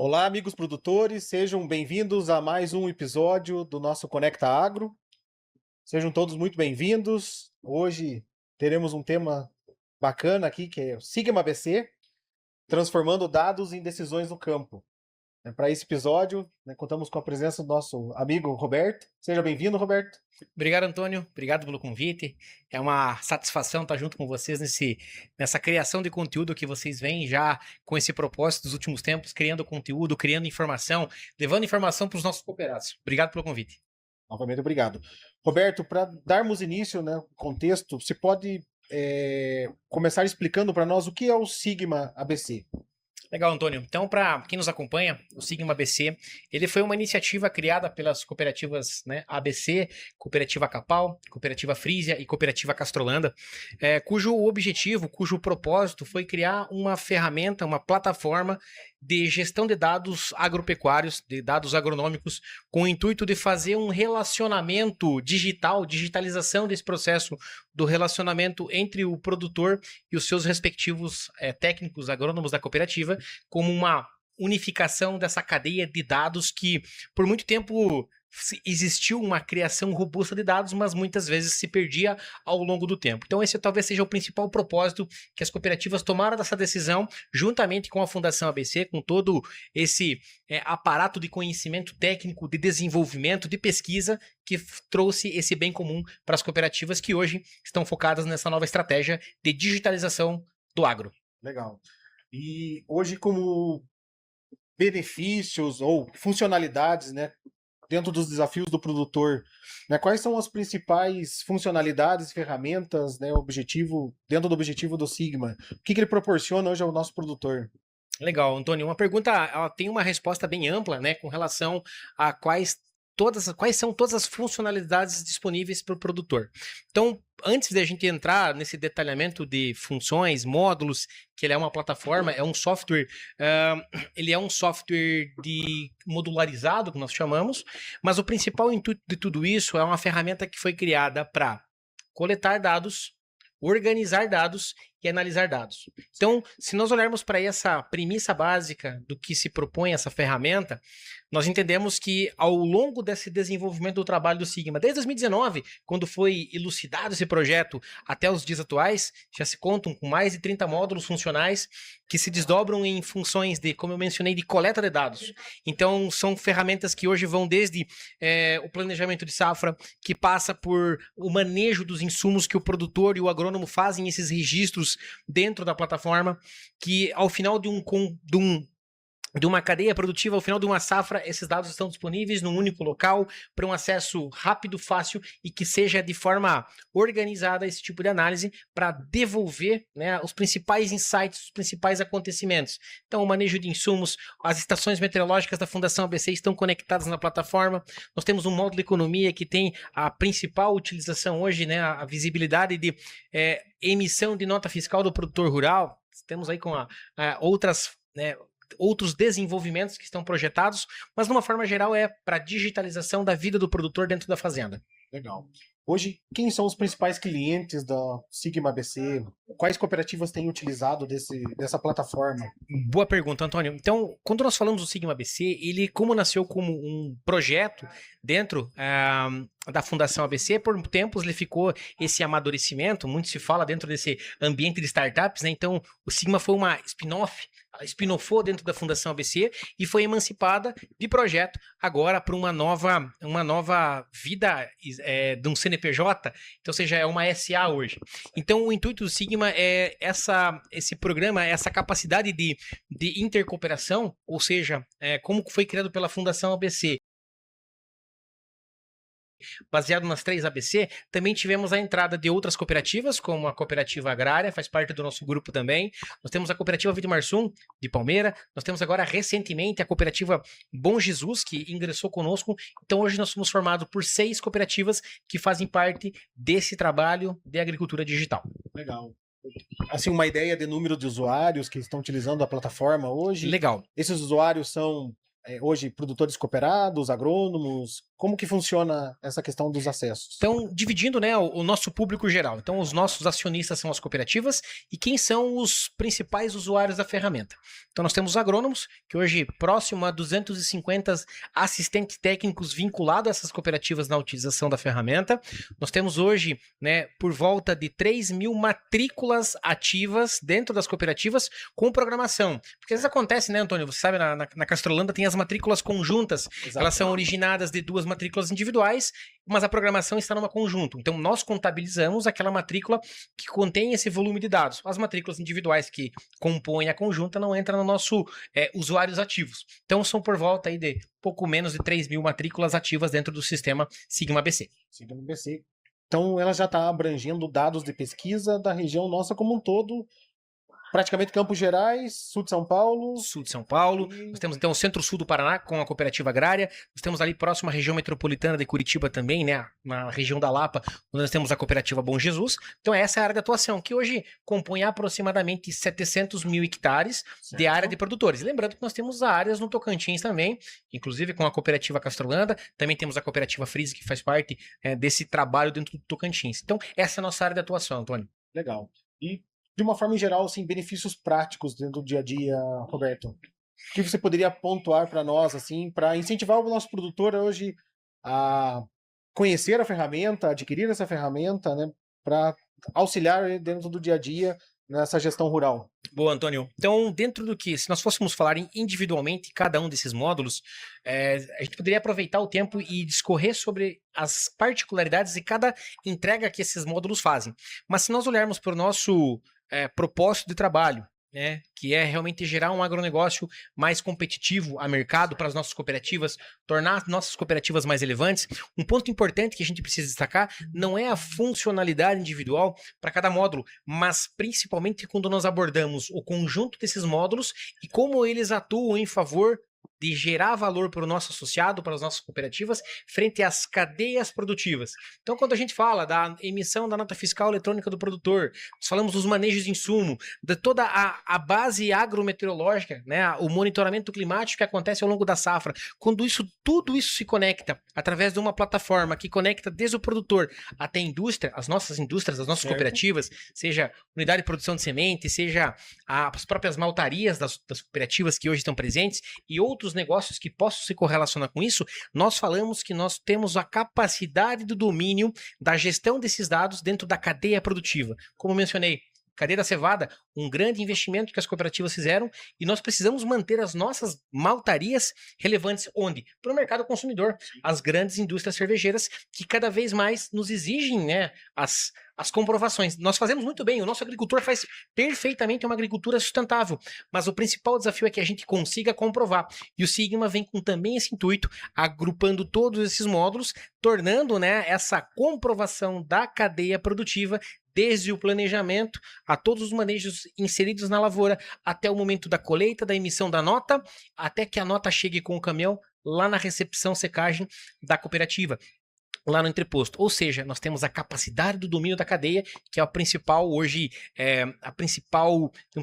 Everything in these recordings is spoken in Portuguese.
Olá, amigos produtores, sejam bem-vindos a mais um episódio do nosso Conecta Agro. Sejam todos muito bem-vindos. Hoje teremos um tema bacana aqui, que é o Sigma ABC, transformando dados em decisões no campo. Para esse episódio, contamos com a presença do nosso amigo Roberto. Seja bem-vindo, Roberto. Obrigado, Antônio. Obrigado pelo convite. É uma satisfação estar junto com vocês nessa criação de conteúdo que vocês vêm já com esse propósito dos últimos tempos, criando conteúdo, criando informação, levando informação para os nossos cooperados. Obrigado pelo convite. Novamente, obrigado. Roberto, para darmos início, contexto, você pode começar explicando para nós o que é o Sigma ABC? Legal, Antônio. Então, para quem nos acompanha, o Sigma ABC, ele foi uma iniciativa criada pelas cooperativas, ABC, Cooperativa Capal, Cooperativa Frisia e Cooperativa Castrolanda, cujo objetivo, cujo propósito foi criar uma ferramenta, uma plataforma de gestão de dados agropecuários, de dados agronômicos, com o intuito de fazer um relacionamento digital, digitalização desse processo do relacionamento entre o produtor e os seus respectivos técnicos agrônomos da cooperativa, como uma unificação dessa cadeia de dados que, por muito tempo, existiu uma criação robusta de dados, mas muitas vezes se perdia ao longo do tempo. Então esse talvez seja o principal propósito que as cooperativas tomaram dessa decisão, juntamente com a Fundação ABC, com todo esse aparato de conhecimento técnico, de desenvolvimento, de pesquisa, que trouxe esse bem comum para as cooperativas que hoje estão focadas nessa nova estratégia de digitalização do agro. Legal. E hoje, como benefícios ou funcionalidades, dentro dos desafios do produtor, quais são as principais funcionalidades, ferramentas, dentro do objetivo do Sigma? O que ele proporciona hoje ao nosso produtor? Legal, Antônio. Uma pergunta, ela tem uma resposta bem ampla, com relação a quais são todas as funcionalidades disponíveis para o produtor. Então, antes de a gente entrar nesse detalhamento de funções, módulos, que ele é uma plataforma, é um software, ele é um software modularizado, que nós chamamos, mas o principal intuito de tudo isso é uma ferramenta que foi criada para coletar dados, organizar dados e analisar dados. Então, se nós olharmos para essa premissa básica do que se propõe essa ferramenta, nós entendemos que ao longo desse desenvolvimento do trabalho do Sigma, desde 2019, quando foi elucidado esse projeto, até os dias atuais, já se contam com mais de 30 módulos funcionais que se desdobram em funções de, como eu mencionei, de coleta de dados. Então, são ferramentas que hoje vão desde o planejamento de safra, que passa por o manejo dos insumos que o produtor e o agrônomo fazem esses registros dentro da plataforma, que ao final de uma cadeia produtiva, ao final de uma safra, esses dados estão disponíveis num único local para um acesso rápido, fácil e que seja de forma organizada esse tipo de análise para devolver os principais insights, os principais acontecimentos. Então, o manejo de insumos, as estações meteorológicas da Fundação ABC estão conectadas na plataforma. Nós temos um módulo de economia que tem a principal utilização hoje, a visibilidade de emissão de nota fiscal do produtor rural. Temos aí com outros desenvolvimentos que estão projetados, mas de uma forma geral é para digitalização da vida do produtor dentro da fazenda. Legal. Hoje, quem são os principais clientes da Sigma ABC? Quais cooperativas têm utilizado dessa plataforma? Boa pergunta, Antônio. Então, quando nós falamos do Sigma ABC, ele como nasceu como um projeto dentro da Fundação ABC, por tempos ele ficou esse amadurecimento, muito se fala dentro desse ambiente de startups, Então, o Sigma foi uma spin-offou dentro da Fundação ABC e foi emancipada de projeto agora para uma nova vida de um CNPJ, então, ou seja, é uma SA hoje. Então, o intuito do Sigma é esse programa, essa capacidade de intercooperação, ou seja, como foi criado pela Fundação ABC, baseado nas 3 ABC, também tivemos a entrada de outras cooperativas, como a Cooperativa Agrária, faz parte do nosso grupo também. Nós temos a Cooperativa Vitimarsum, de Palmeira. Nós temos agora, recentemente, a Cooperativa Bom Jesus, que ingressou conosco. Então, hoje nós somos formados por 6 cooperativas que fazem parte desse trabalho de agricultura digital. Legal. Assim, uma ideia de número de usuários que estão utilizando a plataforma hoje? Legal. Esses usuários são, hoje, produtores cooperados, agrônomos? como que funciona essa questão dos acessos? Então, dividindo, né, o nosso público geral. Então, os nossos acionistas são as cooperativas e quem são os principais usuários da ferramenta. Então, nós temos os agrônomos, que hoje próximo a 250 assistentes técnicos vinculados a essas cooperativas na utilização da ferramenta. Nós temos hoje, né, por volta de 3.000 matrículas ativas dentro das cooperativas com programação. Porque às vezes acontece, né, Antônio? Você sabe, na Castrolanda tem as matrículas conjuntas. Exato. Elas são originadas de duas matrículas individuais, mas a programação está numa conjunto. Então, nós contabilizamos aquela matrícula que contém esse volume de dados. As matrículas individuais que compõem a conjunta não entram no nosso usuários ativos. Então, são por volta aí de pouco menos de 3.000 matrículas ativas dentro do sistema Sigma BC. Sigma BC. Então, ela já está abrangendo dados de pesquisa da região nossa como um todo, praticamente Campos Gerais, sul de São Paulo. Sul de São Paulo. Nós temos então o centro-sul do Paraná com a cooperativa agrária. Nós temos ali próximo à região metropolitana de Curitiba também, né? Na região da Lapa, onde nós temos a cooperativa Bom Jesus. Então essa é a área de atuação, que hoje compõe aproximadamente 700 mil hectares de área de produtores. Lembrando que nós temos áreas no Tocantins também, inclusive com a cooperativa Castrolanda. Também temos a cooperativa Frise, que faz parte desse trabalho dentro do Tocantins. Então essa é a nossa área de atuação, Antônio. Legal. E de uma forma em geral, assim, benefícios práticos dentro do dia a dia, Roberto? O que você poderia pontuar para nós, assim, para incentivar o nosso produtor hoje a conhecer a ferramenta, adquirir essa ferramenta, né, para auxiliar dentro do dia a dia nessa gestão rural? Boa, Antônio. Então, dentro do que, se nós fôssemos falar individualmente cada um desses módulos, a gente poderia aproveitar o tempo e discorrer sobre as particularidades de cada entrega que esses módulos fazem. Mas se nós olharmos para o nosso propósito de trabalho, né, que é realmente gerar um agronegócio mais competitivo a mercado para as nossas cooperativas, tornar as nossas cooperativas mais relevantes. Um ponto importante que a gente precisa destacar não é a funcionalidade individual para cada módulo, mas principalmente quando nós abordamos o conjunto desses módulos e como eles atuam em favor de gerar valor para o nosso associado, para as nossas cooperativas, frente às cadeias produtivas. Então, quando a gente fala da emissão da nota fiscal eletrônica do produtor, nós falamos dos manejos de insumo, de toda a base agrometeorológica, né, o monitoramento climático que acontece ao longo da safra, quando tudo isso se conecta através de uma plataforma que conecta desde o produtor até a indústria, as nossas indústrias, as nossas cooperativas, seja unidade de produção de semente, seja as próprias maltarias das cooperativas que hoje estão presentes e outros negócios que possam se correlacionar com isso, nós falamos que nós temos a capacidade do domínio da gestão desses dados dentro da cadeia produtiva. Como mencionei, cadeia da cevada, um grande investimento que as cooperativas fizeram e nós precisamos manter as nossas maltarias relevantes onde? Para o mercado consumidor, as grandes indústrias cervejeiras que cada vez mais nos exigem, né, as comprovações. Nós fazemos muito bem, o nosso agricultor faz perfeitamente uma agricultura sustentável, mas o principal desafio é que a gente consiga comprovar. E o Sigma vem com também esse intuito, agrupando todos esses módulos, tornando, né, essa comprovação da cadeia produtiva desde o planejamento a todos os manejos inseridos na lavoura, até o momento da colheita, da emissão da nota, até que a nota chegue com o caminhão lá na recepção secagem da cooperativa, lá no entreposto. Ou seja, nós temos a capacidade do domínio da cadeia, que é o principal hoje,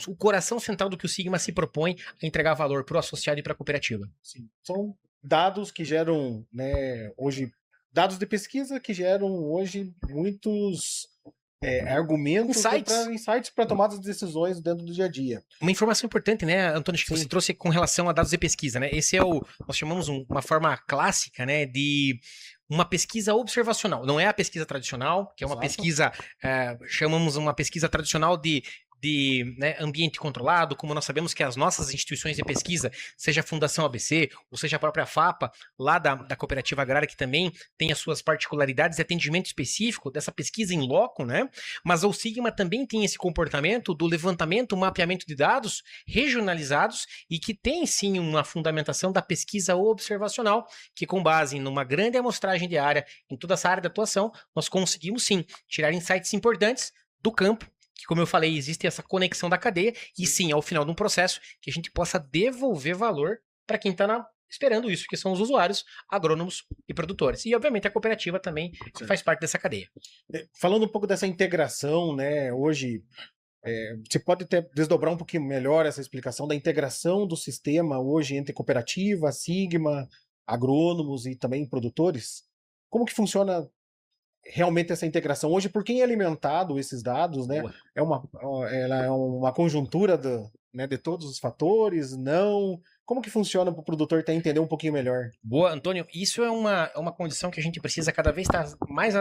o coração central do que o Sigma se propõe a entregar valor para o associado e para a cooperativa. Sim. São dados que geram, né, hoje, dados de pesquisa que geram hoje muitos argumentos, insights para tomadas de decisões dentro do dia a dia. Uma informação importante, né, Antônio, que você trouxe com relação a dados de pesquisa, né? Esse é nós chamamos uma forma clássica, né, de uma pesquisa observacional. Não é a pesquisa tradicional, que é uma pesquisa, chamamos uma pesquisa tradicional de né, ambiente controlado, como nós sabemos que as nossas instituições de pesquisa, seja a Fundação ABC, ou seja a própria FAPA, lá da Cooperativa Agrária, que também tem as suas particularidades de atendimento específico dessa pesquisa em loco, né? Mas o Sigma também tem esse comportamento do levantamento, mapeamento de dados regionalizados e que tem sim uma fundamentação da pesquisa observacional, que com base numa grande amostragem de área, em toda essa área de atuação, nós conseguimos sim tirar insights importantes do campo, que, como eu falei, existe essa conexão da cadeia, e sim, ao final de um processo, que a gente possa devolver valor para quem está esperando isso, que são os usuários, agrônomos e produtores. E, obviamente, a cooperativa também faz parte dessa cadeia. Falando um pouco dessa integração, né, hoje, você pode desdobrar um pouquinho melhor essa explicação da integração do sistema hoje entre cooperativa, Sigma, agrônomos e também produtores? Como que funciona realmente essa integração? Hoje, por quem é alimentado esses dados, né? Boa. Ela é uma conjuntura né, de todos os fatores? Não? Como que funciona para o produtor até entender um pouquinho melhor? Boa, Antônio. Isso é uma condição que a gente precisa cada vez estar mais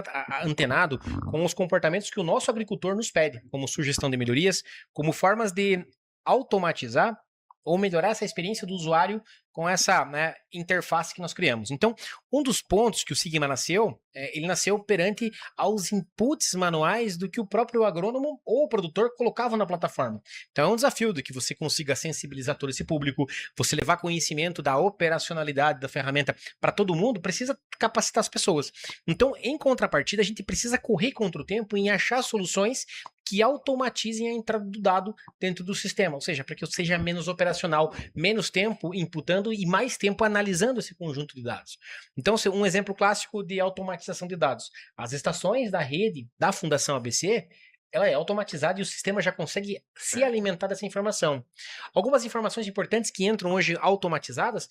antenado com os comportamentos que o nosso agricultor nos pede, como sugestão de melhorias, como formas de automatizar ou melhorar essa experiência do usuário com essa, né, interface que nós criamos. Então, um dos pontos que o Sigma nasceu, ele nasceu perante aos inputs manuais do que o próprio agrônomo ou o produtor colocava na plataforma. Então, é um desafio de que você consiga sensibilizar todo esse público, você levar conhecimento da operacionalidade da ferramenta para todo mundo, precisa capacitar as pessoas. Então, em contrapartida, a gente precisa correr contra o tempo em achar soluções que automatizem a entrada do dado dentro do sistema, ou seja, para que eu seja menos operacional, menos tempo imputando e mais tempo analisando esse conjunto de dados. Então, um exemplo clássico de automatização de dados. As estações da rede da Fundação ABC, ela é automatizada e o sistema já consegue se alimentar dessa informação. Algumas informações importantes que entram hoje automatizadas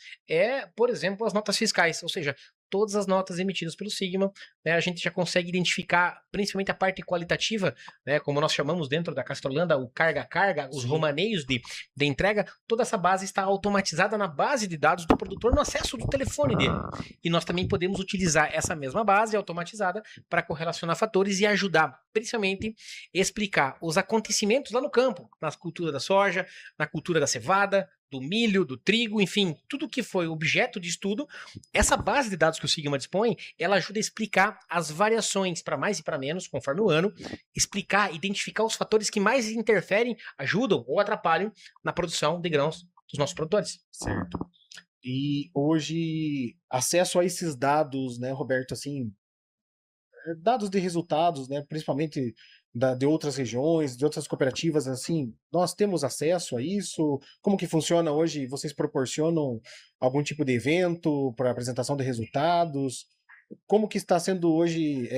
por exemplo, as notas fiscais, ou seja, todas as notas emitidas pelo Sigma, né, a gente já consegue identificar principalmente a parte qualitativa, né, como nós chamamos dentro da Castrolanda, o carga-carga, os romaneios de entrega, toda essa base está automatizada na base de dados do produtor no acesso do telefone dele. E nós também podemos utilizar essa mesma base automatizada para correlacionar fatores e ajudar, principalmente, explicar os acontecimentos lá no campo, na cultura da soja, na cultura da cevada, do milho, do trigo, enfim, tudo que foi objeto de estudo. Essa base de dados que o Sigma dispõe, ela ajuda a explicar as variações para mais e para menos, conforme o ano, explicar, identificar os fatores que mais interferem, ajudam ou atrapalham na produção de grãos dos nossos produtores. Certo. E hoje, acesso a esses dados, né, Roberto, assim, dados de resultados, né, principalmente de outras regiões, de outras cooperativas, assim, nós temos acesso a isso? Como que funciona hoje? Vocês proporcionam algum tipo de evento para apresentação de resultados? Como que está sendo hoje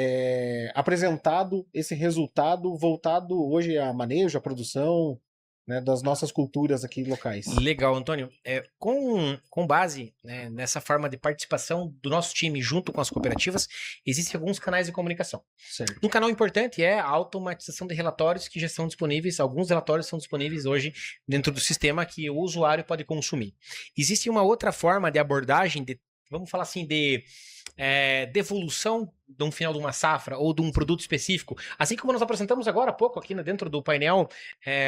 apresentado esse resultado voltado hoje a manejo, a produção, né, das nossas culturas aqui locais? Legal, Antônio. Com base, né, nessa forma de participação do nosso time junto com as cooperativas, existem alguns canais de comunicação. Certo. Um canal importante é a automatização de relatórios que já são disponíveis, alguns relatórios são disponíveis hoje dentro do sistema que o usuário pode consumir. Existe uma outra forma de abordagem, vamos falar assim, de devolução de um final de uma safra ou de um produto específico, assim como nós apresentamos agora há pouco aqui dentro do painel,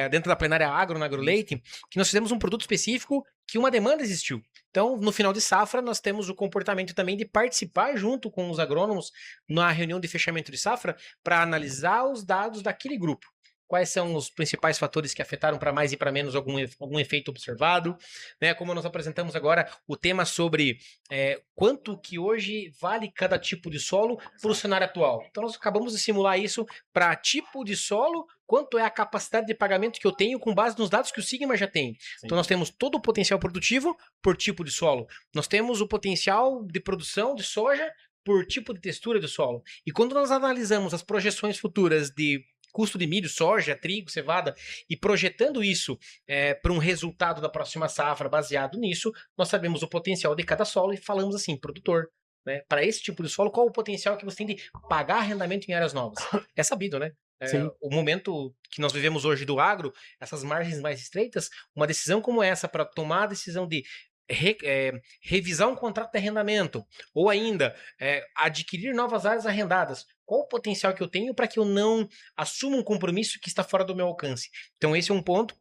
dentro da plenária Agro, na AgroLeite, que nós fizemos um produto específico que uma demanda existiu. Então, no final de safra, nós temos o comportamento também de participar junto com os agrônomos na reunião de fechamento de safra para analisar os dados daquele grupo. Quais são os principais fatores que afetaram para mais e para menos algum efeito observado, né? Como nós apresentamos agora o tema sobre quanto que hoje vale cada tipo de solo para o cenário atual. Então nós acabamos de simular isso para tipo de solo, quanto é a capacidade de pagamento que eu tenho com base nos dados que o Sigma já tem. Sim. Então nós temos todo o potencial produtivo por tipo de solo. Nós temos o potencial de produção de soja por tipo de textura do solo. E quando nós analisamos as projeções futuras de custo de milho, soja, trigo, cevada, e projetando isso para um resultado da próxima safra baseado nisso, nós sabemos o potencial de cada solo e falamos assim, produtor, né, para esse tipo de solo, qual o potencial que você tem de pagar arrendamento em áreas novas? É sabido, né? O momento que nós vivemos hoje do agro, essas margens mais estreitas, uma decisão como essa para tomar a decisão de revisar um contrato de arrendamento ou ainda adquirir novas áreas arrendadas. Qual o potencial que eu tenho para que eu não assuma um compromisso que está fora do meu alcance? Então esse é um ponto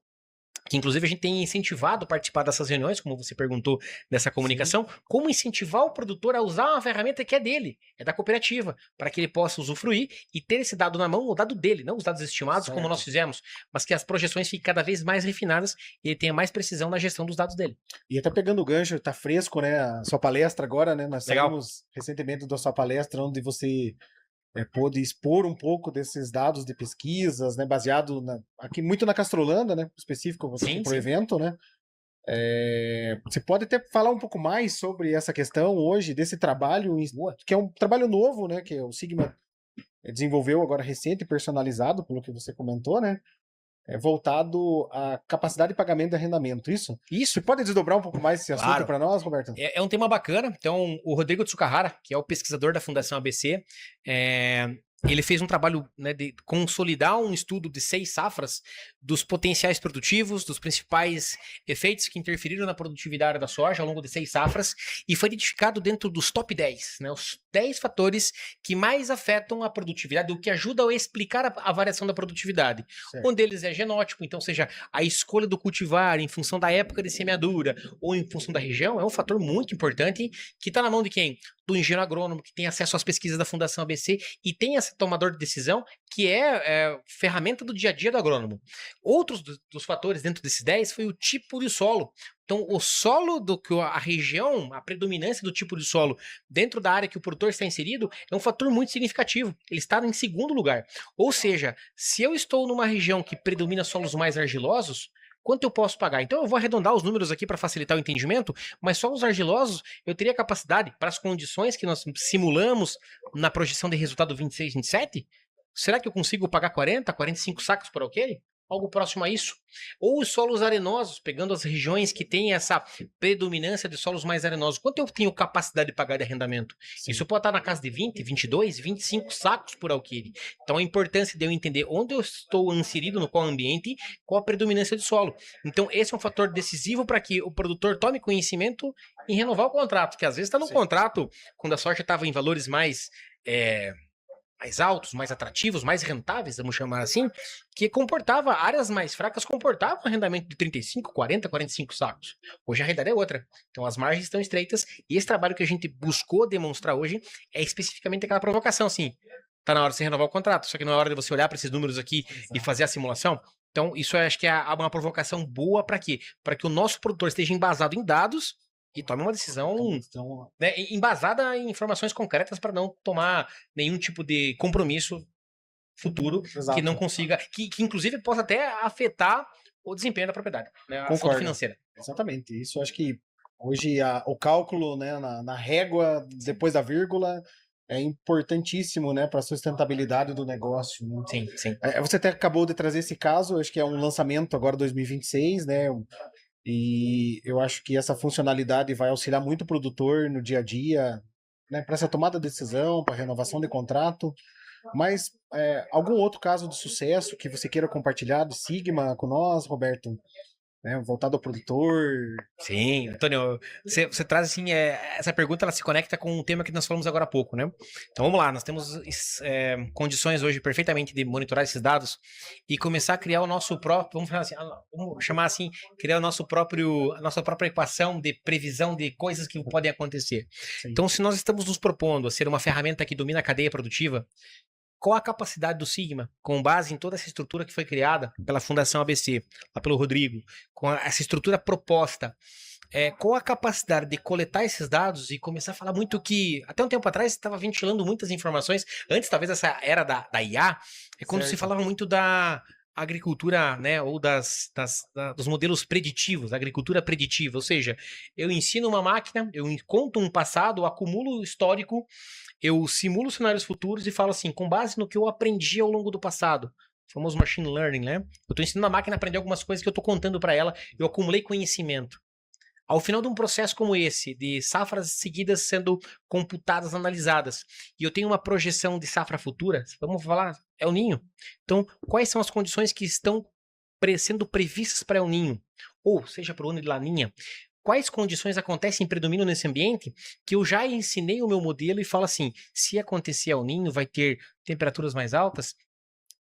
que inclusive a gente tem incentivado a participar dessas reuniões, como você perguntou, dessa comunicação. Sim. Como incentivar o produtor a usar uma ferramenta que é dele, é da cooperativa, para que ele possa usufruir e ter esse dado na mão, o dado dele, não os dados estimados, certo, como nós fizemos, mas que as projeções fiquem cada vez mais refinadas e ele tenha mais precisão na gestão dos dados dele. E até pegando o gancho, tá fresco, né, a sua palestra agora, né, nós saímos recentemente da sua palestra, onde você pôde expor um pouco desses dados de pesquisas, né, baseado aqui muito na Castrolanda, né, específico para o evento, né. Você pode até falar um pouco mais sobre essa questão hoje, desse trabalho, que é um trabalho novo, né, que o Sigma desenvolveu agora recente, personalizado, pelo que você comentou, né, voltado à capacidade de pagamento de arrendamento, isso? Isso, Você pode desdobrar um pouco mais esse assunto claro. para nós, Roberto? É um tema bacana. Então, o Rodrigo Tsukahara, que é o pesquisador da Fundação ABC, ele fez um trabalho, né, de consolidar um estudo de 6 safras dos potenciais produtivos, dos principais efeitos que interferiram na produtividade da soja ao longo de 6 safras, e foi identificado dentro dos top 10, né, os 10 fatores que mais afetam a produtividade, o que ajuda a explicar a variação da produtividade. Certo. Um deles é genótipo, então, ou seja, a escolha do cultivar em função da época de semeadura ou em função da região é um fator muito importante que está na mão de quem? Do engenheiro agrônomo, que tem acesso às pesquisas da Fundação ABC e tem esse tomador de decisão que é ferramenta do dia a dia do agrônomo. Outros dos fatores dentro desses 10 foi o tipo de solo. Então, o solo a região, a predominância do tipo de solo dentro da área que o produtor está inserido é um fator muito significativo. Ele está em segundo lugar. Ou seja, se eu estou numa região que predomina solos mais argilosos, quanto eu posso pagar? Então eu vou arredondar os números aqui para facilitar o entendimento, mas solos argilosos eu teria capacidade para as condições que nós simulamos na projeção de resultado 26, 27? Será que eu consigo pagar 40, 45 sacos por alqueire? Algo próximo a isso. Ou os solos arenosos, pegando as regiões que têm essa predominância de solos mais arenosos. Quanto eu tenho capacidade de pagar de arrendamento? Sim. Isso pode estar na casa de 20, 22, 25 sacos por alqueire. Então a importância de eu entender onde eu estou inserido, no qual ambiente, qual a predominância de solo. Então esse é um fator decisivo para que o produtor tome conhecimento em renovar o contrato, que às vezes está no contrato, quando a soja estava em valores mais altos, mais atrativos, mais rentáveis, vamos chamar assim, que comportava, áreas mais fracas comportavam arrendamento de 35, 40, 45 sacos. Hoje a realidade é outra. Então as margens estão estreitas e esse trabalho que a gente buscou demonstrar hoje é especificamente aquela provocação, assim, tá na hora de você renovar o contrato, só que não é hora de você olhar para esses números aqui e fazer a simulação. Então isso eu acho que é uma provocação boa para quê? Para que o nosso produtor esteja embasado em dados e tome uma decisão, né, embasada em informações concretas para não tomar nenhum tipo de compromisso futuro. Exato. Que não consiga, que inclusive possa até afetar o desempenho da propriedade, né, a saúde financeira. Exatamente. Isso eu acho que hoje o cálculo, né, na régua, depois da vírgula, é importantíssimo, né, para a sustentabilidade do negócio. Né? Sim, sim. Você até acabou de trazer esse caso, acho que é um lançamento agora 2026, né? E eu acho que essa funcionalidade vai auxiliar muito o produtor no dia a dia, né, para essa tomada de decisão, para renovação de contrato. Mas algum outro caso de sucesso que você queira compartilhar de Sigma com nós, Roberto? Voltado ao produtor. Sim, Antônio, você traz assim, essa pergunta ela se conecta com um tema que nós falamos agora há pouco, né? Então vamos lá, nós temos condições hoje perfeitamente de monitorar esses dados e começar a criar o nosso próprio, vamos chamar assim, criar a nossa própria equação de previsão de coisas que podem acontecer. Sim. Então, se nós estamos nos propondo a ser uma ferramenta que domina a cadeia produtiva, qual a capacidade do Sigma, com base em toda essa estrutura que foi criada pela Fundação ABC, lá pelo Rodrigo, com essa estrutura proposta, qual a capacidade de coletar esses dados e começar a falar muito que, até um tempo atrás, estava ventilando muitas informações, antes talvez essa era da IA, quando se falava muito da agricultura, né, ou dos modelos preditivos, agricultura preditiva, ou seja, eu ensino uma máquina, eu conto um passado, acumulo histórico, eu simulo cenários futuros e falo assim, com base no que eu aprendi ao longo do passado, o famoso machine learning, né? Eu estou ensinando a máquina a aprender algumas coisas que eu estou contando para ela, eu acumulei conhecimento. Ao final de um processo como esse, de safras seguidas sendo computadas, analisadas, e eu tenho uma projeção de safra futura, vamos falar, é o Ninho. Então, quais são as condições que estão sendo previstas para El Ninho? Ou seja, para o ano de Laninha. Quais condições acontecem e predominam nesse ambiente que eu já ensinei o meu modelo e falo assim, se acontecer El Ninho, vai ter temperaturas mais altas,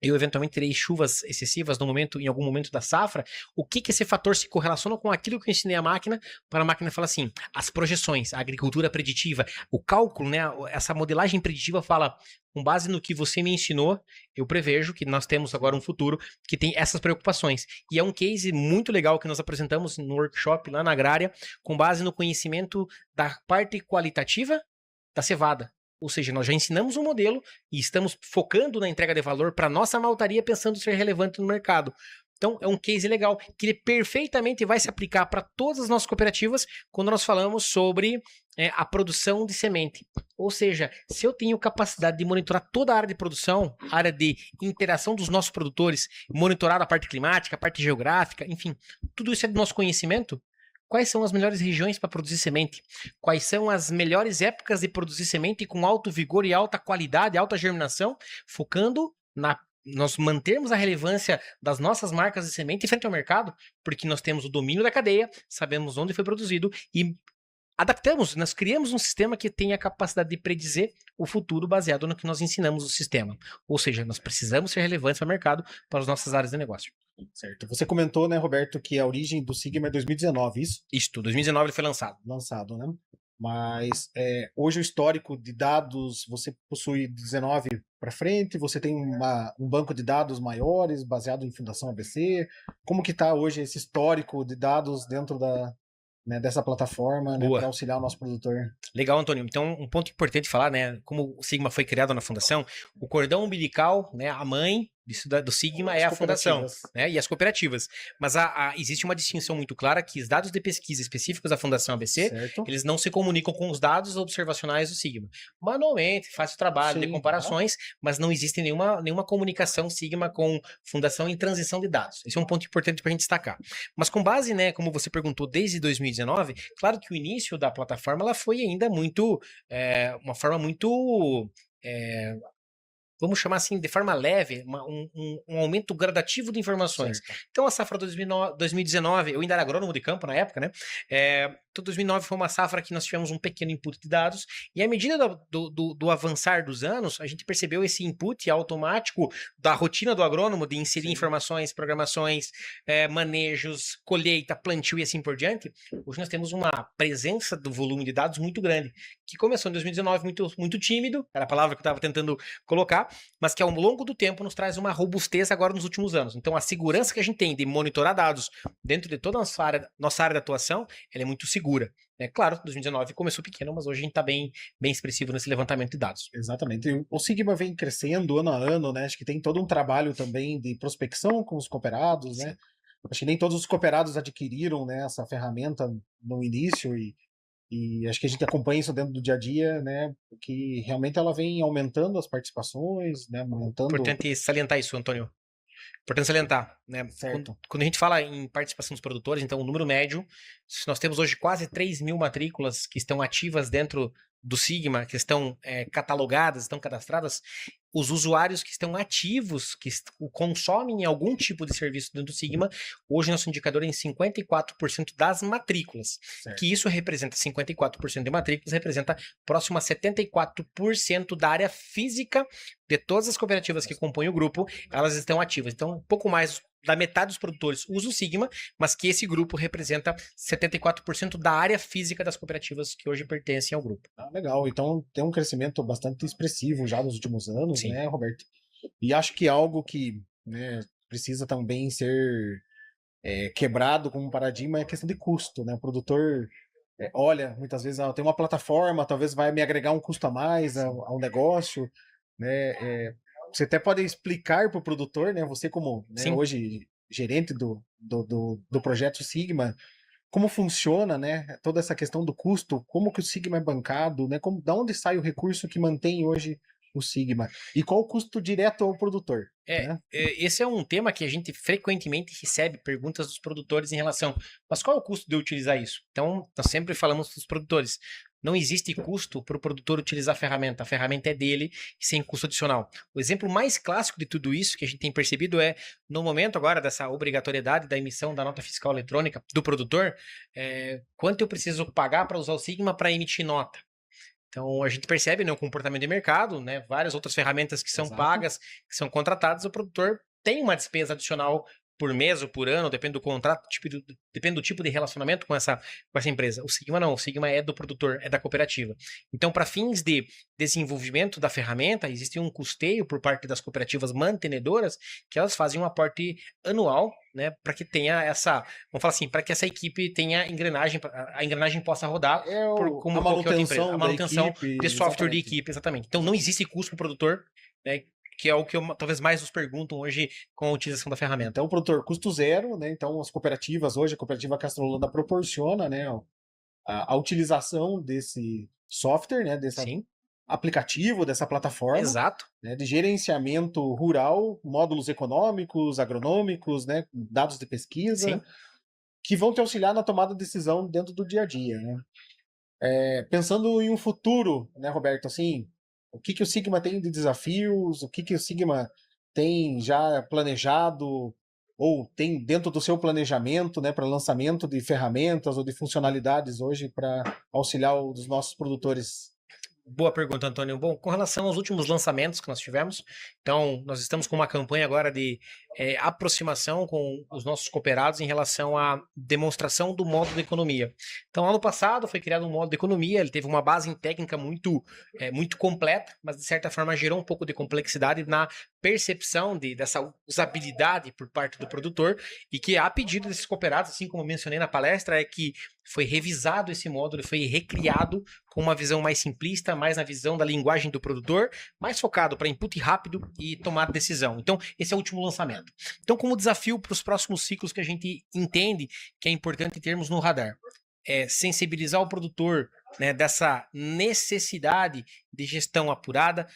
eu eventualmente terei chuvas excessivas em algum momento da safra, o que esse fator se correlaciona com aquilo que eu ensinei a máquina, para a máquina falar assim, as projeções, a agricultura preditiva, o cálculo, né, essa modelagem preditiva fala, com base no que você me ensinou, eu prevejo que nós temos agora um futuro que tem essas preocupações. E é um case muito legal que nós apresentamos no workshop lá na Agrária, com base no conhecimento da parte qualitativa da cevada. Ou seja, nós já ensinamos um modelo e estamos focando na entrega de valor para nossa maltaria pensando ser relevante no mercado. Então, é um case legal, que ele perfeitamente vai se aplicar para todas as nossas cooperativas quando nós falamos sobre a produção de semente. Ou seja, se eu tenho capacidade de monitorar toda a área de produção, a área de interação dos nossos produtores, monitorar a parte climática, a parte geográfica, enfim, tudo isso é do nosso conhecimento. Quais são as melhores regiões para produzir semente? Quais são as melhores épocas de produzir semente com alto vigor e alta qualidade, alta germinação, focando na nós mantermos a relevância das nossas marcas de semente frente ao mercado, porque nós temos o domínio da cadeia, sabemos onde foi produzido e adaptamos, nós criamos um sistema que tem a capacidade de predizer o futuro baseado no que nós ensinamos o sistema. Ou seja, nós precisamos ser relevantes para o mercado, para as nossas áreas de negócio. Certo. Você comentou, né, Roberto, que a origem do Sigma é 2019, isso? Isto, 2019 ele foi lançado. Lançado, né? Mas hoje o histórico de dados, você possui 19 para frente, você tem um banco de dados maiores, baseado em Fundação ABC. Como que está hoje esse histórico de dados dentro dessa plataforma, né, para auxiliar o nosso produtor? Legal, Antônio. Então, um ponto importante falar, né, como o Sigma foi criado na fundação, o cordão umbilical, né, a mãe do Sigma é a fundação, né, e as cooperativas. Mas existe uma distinção muito clara que os dados de pesquisa específicos da Fundação ABC, certo, eles não se comunicam com os dados observacionais do Sigma. Manualmente, faz o trabalho de comparações, mas não existe nenhuma comunicação Sigma com Fundação em transição de dados. Esse é um ponto importante para a gente destacar. Mas com base, né, como você perguntou, desde 2019, claro que o início da plataforma ela foi ainda muito, uma forma muito... vamos chamar assim, de forma leve, um aumento gradativo de informações. Certo. Então, a safra 2019, eu ainda era agrônomo de campo na época, né? Então, 2009 foi uma safra que nós tivemos um pequeno input de dados, e à medida do avançar dos anos, a gente percebeu esse input automático da rotina do agrônomo de inserir informações, programações, manejos, colheita, plantio e assim por diante. Hoje nós temos uma presença do volume de dados muito grande, que começou em 2019 muito tímido, era a palavra que eu estava tentando colocar, mas que ao longo do tempo nos traz uma robustez agora nos últimos anos. Então, a segurança que a gente tem de monitorar dados dentro de toda a nossa área de atuação, ela é muito segura. Claro, 2019 começou pequeno, mas hoje a gente está bem expressivo nesse levantamento de dados. Exatamente. O Sigma vem crescendo ano a ano, né? Acho que tem todo um trabalho também de prospecção com os cooperados, né? Acho que nem todos os cooperados adquiriram, né, essa ferramenta no início e acho que a gente acompanha isso dentro do dia a dia, né? Porque realmente ela vem aumentando as participações, né? Aumentando... Importante salientar isso, Antônio. Importante salientar, né? Quando a gente fala em participação dos produtores, então o número médio, nós temos hoje quase 3 mil matrículas que estão ativas dentro do Sigma, que estão catalogadas, estão cadastradas. Os usuários que estão ativos, que consomem algum tipo de serviço dentro do Sigma, hoje nosso indicador é em 54% das matrículas. Certo. Que isso representa 54% de matrículas, representa próximo a 74% da área física de todas as cooperativas que compõem o grupo, elas estão ativas. Então, um pouco mais da metade dos produtores usa o Sigma, mas que esse grupo representa 74% da área física das cooperativas que hoje pertencem ao grupo. Legal, então tem um crescimento bastante expressivo já nos últimos anos, sim, né, Roberto? E acho que algo que, né, precisa também ser quebrado como paradigma é a questão de custo, né? O produtor olha, muitas vezes, tem uma plataforma, talvez vai me agregar um custo a mais ao negócio, né? Você até pode explicar para o produtor, né? Você como, né, hoje gerente do projeto Sigma, como funciona, né? Toda essa questão do custo, como que o Sigma é bancado, né? Da onde sai o recurso que mantém hoje o Sigma e qual o custo direto ao produtor? Né? Esse é um tema que a gente frequentemente recebe perguntas dos produtores em relação, mas qual é o custo de eu utilizar isso? Então, nós sempre falamos dos produtores. Não existe custo para o produtor utilizar a ferramenta é dele, sem custo adicional. O exemplo mais clássico de tudo isso que a gente tem percebido é, no momento agora dessa obrigatoriedade da emissão da nota fiscal eletrônica do produtor, quanto eu preciso pagar para usar o Sigma para emitir nota? Então, a gente percebe, né, o comportamento de mercado, né, várias outras ferramentas que são pagas, que são contratadas, o produtor tem uma despesa adicional por mês ou por ano, depende do contrato, depende do tipo de relacionamento com essa empresa. O Sigma não, o Sigma é do produtor, é da cooperativa. Então, para fins de desenvolvimento da ferramenta, existe um custeio por parte das cooperativas mantenedoras, que elas fazem um aporte anual, né, para que tenha vamos falar assim, para que essa equipe tenha a engrenagem possa rodar como qualquer outra empresa. A manutenção de software de equipe, exatamente. Então, não existe custo para o produtor, né, que é o que talvez mais nos perguntam hoje com a utilização da ferramenta. Então, o produtor custo zero, né? Então, as cooperativas, hoje a cooperativa Castro Holanda proporciona, né, a utilização desse software, né, desse Sim, aplicativo, dessa plataforma, exato. né, de gerenciamento rural, módulos econômicos, agronômicos, né, dados de pesquisa, Sim. que vão te auxiliar na tomada de decisão dentro do dia a dia, né? Pensando em um futuro, né, Roberto, assim, o que o Sigma tem de desafios, o que o Sigma tem já planejado ou tem dentro do seu planejamento, né, para lançamento de ferramentas ou de funcionalidades hoje para auxiliar os nossos produtores? Boa pergunta, Antônio. Bom, com relação aos últimos lançamentos que nós tivemos, então nós estamos com uma campanha agora de aproximação com os nossos cooperados em relação à demonstração do modo de economia. Então, ano passado foi criado um modo de economia, ele teve uma base técnica muito completa, mas de certa forma gerou um pouco de complexidade na percepção dessa usabilidade por parte do produtor e que, a pedido desses cooperados, assim como mencionei na palestra, é que foi revisado esse módulo, foi recriado com uma visão mais simplista, mais na visão da linguagem do produtor, mais focado para input rápido e tomar decisão. Então, esse é o último lançamento. Então, como desafio para os próximos ciclos que a gente entende que é importante termos no radar, é sensibilizar o produtor, né, dessa necessidade de gestão apurada.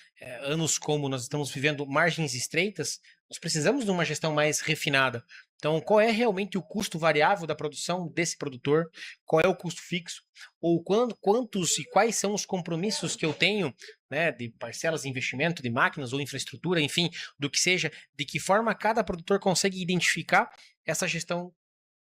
Anos como nós estamos vivendo margens estreitas, nós precisamos de uma gestão mais refinada. Então, qual é realmente o custo variável da produção desse produtor? Qual é o custo fixo? Ou quantos e quais são os compromissos que eu tenho, né, de parcelas de investimento, de máquinas ou infraestrutura, enfim, do que seja, de que forma cada produtor consegue identificar essa gestão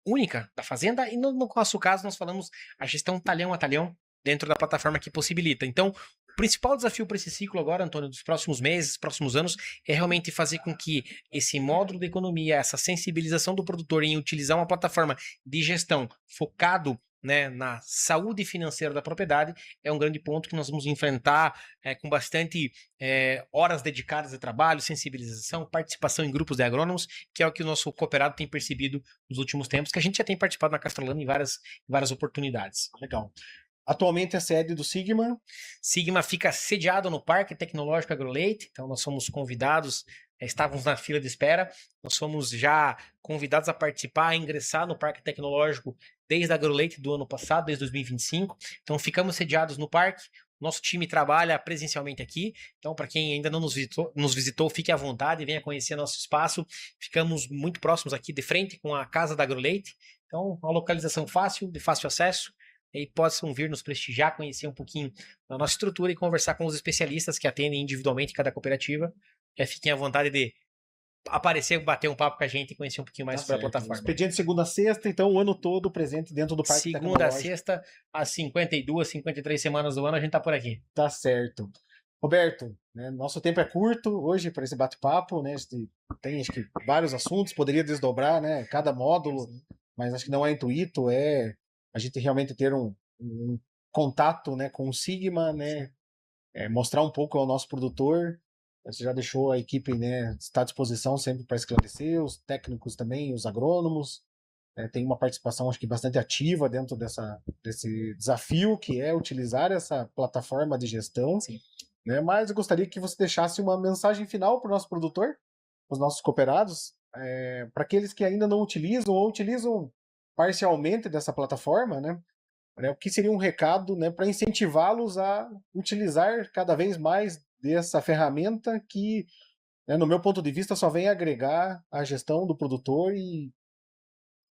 única da fazenda, e no nosso caso nós falamos a gestão talhão a talhão dentro da plataforma que possibilita. Então, o principal desafio para esse ciclo agora, Antônio, dos próximos meses, próximos anos, é realmente fazer com que esse módulo de economia, essa sensibilização do produtor em utilizar uma plataforma de gestão focado, né, na saúde financeira da propriedade, é um grande ponto que nós vamos enfrentar com bastante horas dedicadas de trabalho, sensibilização, participação em grupos de agrônomos, que é o que o nosso cooperado tem percebido nos últimos tempos, que a gente já tem participado na Castrolana em várias oportunidades. Legal. Atualmente a sede do Sigma. Sigma fica sediado no Parque Tecnológico AgroLeite, então nós somos convidados, estávamos na fila de espera, nós fomos já convidados a participar, a ingressar no Parque Tecnológico desde a AgroLeite do ano passado, desde 2025, então ficamos sediados no parque. Nosso time trabalha presencialmente aqui, então para quem ainda não nos visitou, fique à vontade, venha conhecer nosso espaço. Ficamos muito próximos aqui, de frente com a casa da AgroLeite, então uma localização fácil, de fácil acesso, e possam vir nos prestigiar, conhecer um pouquinho da nossa estrutura e conversar com os especialistas que atendem individualmente cada cooperativa. Fiquem à vontade de aparecer, bater um papo com a gente e conhecer um pouquinho mais sobre a plataforma. Expediente segunda a sexta, então o ano todo presente dentro do Parque Segunda a Tecnológico. sexta, às 52, 53 semanas do ano, a gente tá por aqui. Tá certo. Roberto, né, nosso tempo é curto hoje para esse bate-papo, né? Tem acho que vários assuntos, poderia desdobrar, né, cada módulo, mas acho que não é intuito, a gente realmente ter um contato, né, com o Sigma, né, mostrar um pouco ao nosso produtor. Você já deixou a equipe, né, está à disposição sempre para esclarecer, os técnicos também, os agrônomos. Tem uma participação, acho que bastante ativa dentro desse desafio que é utilizar essa plataforma de gestão. Sim. Né? Mas eu gostaria que você deixasse uma mensagem final para o nosso produtor, para os nossos cooperados, para aqueles que ainda não utilizam ou utilizam parcialmente dessa plataforma, né? O que seria um recado, né, para incentivá-los a utilizar cada vez mais dessa ferramenta que, né, no meu ponto de vista, só vem agregar a gestão do produtor e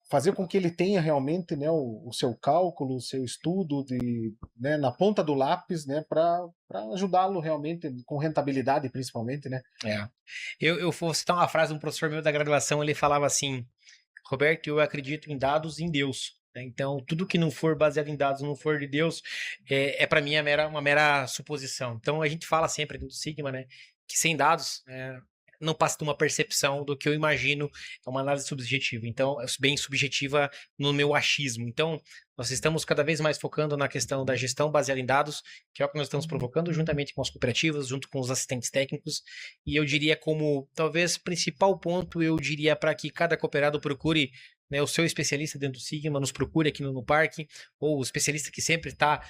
fazer com que ele tenha realmente, né, o seu cálculo, o seu estudo né, na ponta do lápis, né, para ajudá-lo realmente com rentabilidade, principalmente, né? Eu vou citar uma frase de um professor meu da graduação, ele falava assim: Roberto, eu acredito em dados, em Deus. Então, tudo que não for baseado em dados, não for de Deus, para mim uma mera suposição. Então, a gente fala sempre do Sigma, né, que sem dados não passa de uma percepção do que eu imagino, é uma análise subjetiva. Então, é bem subjetiva no meu achismo. Então, nós estamos cada vez mais focando na questão da gestão baseada em dados, que é o que nós estamos provocando juntamente com as cooperativas, junto com os assistentes técnicos. E eu diria como, talvez, principal ponto, eu diria para que cada cooperado procure, né, o seu especialista dentro do Sigma, nos procure aqui no parque, ou o especialista que sempre está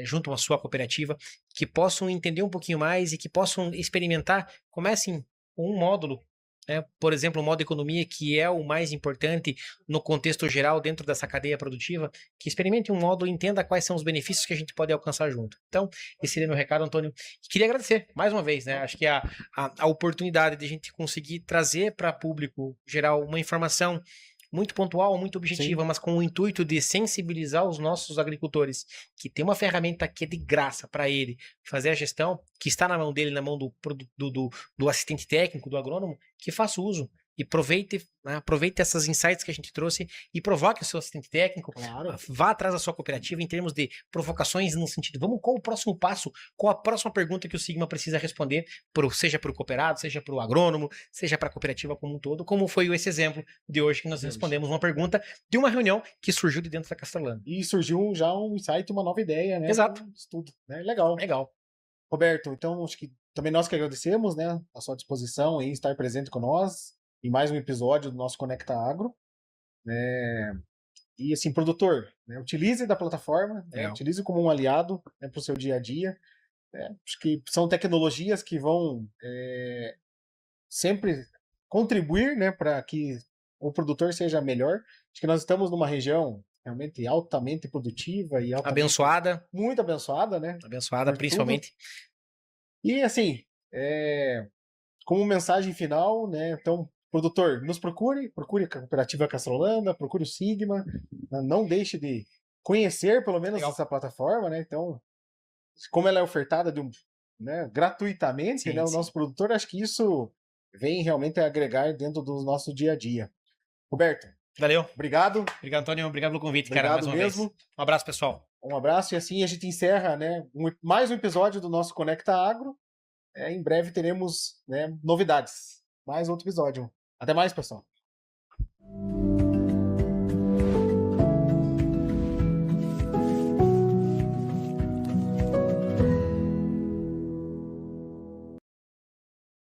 junto à sua cooperativa, que possam entender um pouquinho mais e que possam experimentar, comecem um módulo, né? Por exemplo, o modo economia, que é o mais importante no contexto geral dentro dessa cadeia produtiva, que experimente um módulo e entenda quais são os benefícios que a gente pode alcançar junto. Então, esse seria meu recado, Antônio. E queria agradecer mais uma vez, né? Acho que a oportunidade de a gente conseguir trazer para público geral uma informação muito pontual, muito objetiva, Sim. mas com o intuito de sensibilizar os nossos agricultores, que tem uma ferramenta que é de graça para ele fazer a gestão, que está na mão dele, na mão do assistente técnico, do agrônomo, que faça uso e aproveite, né, aproveite essas insights que a gente trouxe e provoque o seu assistente técnico, Claro. vá atrás da sua cooperativa em termos de provocações no sentido, vamos, qual o próximo passo, qual a próxima pergunta que o Sigma precisa responder, seja para o cooperado, seja para o agrônomo, seja para a cooperativa como um todo, como foi esse exemplo de hoje que nós respondemos uma pergunta de uma reunião que surgiu de dentro da Castrolana. E surgiu já um insight, uma nova ideia, né? Exato. Um estudo, né? Legal. Legal. Roberto, então acho que também nós que agradecemos, né, a sua disposição em estar presente com nós em mais um episódio do nosso Conecta Agro, né? E assim, produtor, né, utilize da plataforma, né, utilize como um aliado, né, para o seu dia a dia. Né? Acho que são tecnologias que vão sempre contribuir, né, para que o produtor seja melhor. Acho que nós estamos numa região realmente altamente produtiva e altamente, Abençoada. muito abençoada, né? Abençoada, principalmente. E assim, como mensagem final, né? Então, produtor, nos procure a Cooperativa Castrolanda, procure o Sigma, né, não deixe de conhecer pelo menos essa plataforma, né? Então, como ela é ofertada né, gratuitamente, Sim, né? O sim. nosso produtor, acho que isso vem realmente a agregar dentro do nosso dia a dia. Roberto, Valeu. obrigado. Obrigado, Antônio. Obrigado pelo convite, Obrigado cara, mais uma mesmo. vez. Um abraço, pessoal. Um abraço e assim a gente encerra, né, mais um episódio do nosso Conecta Agro. Em breve teremos, né, novidades. Mais outro episódio. Até mais, pessoal.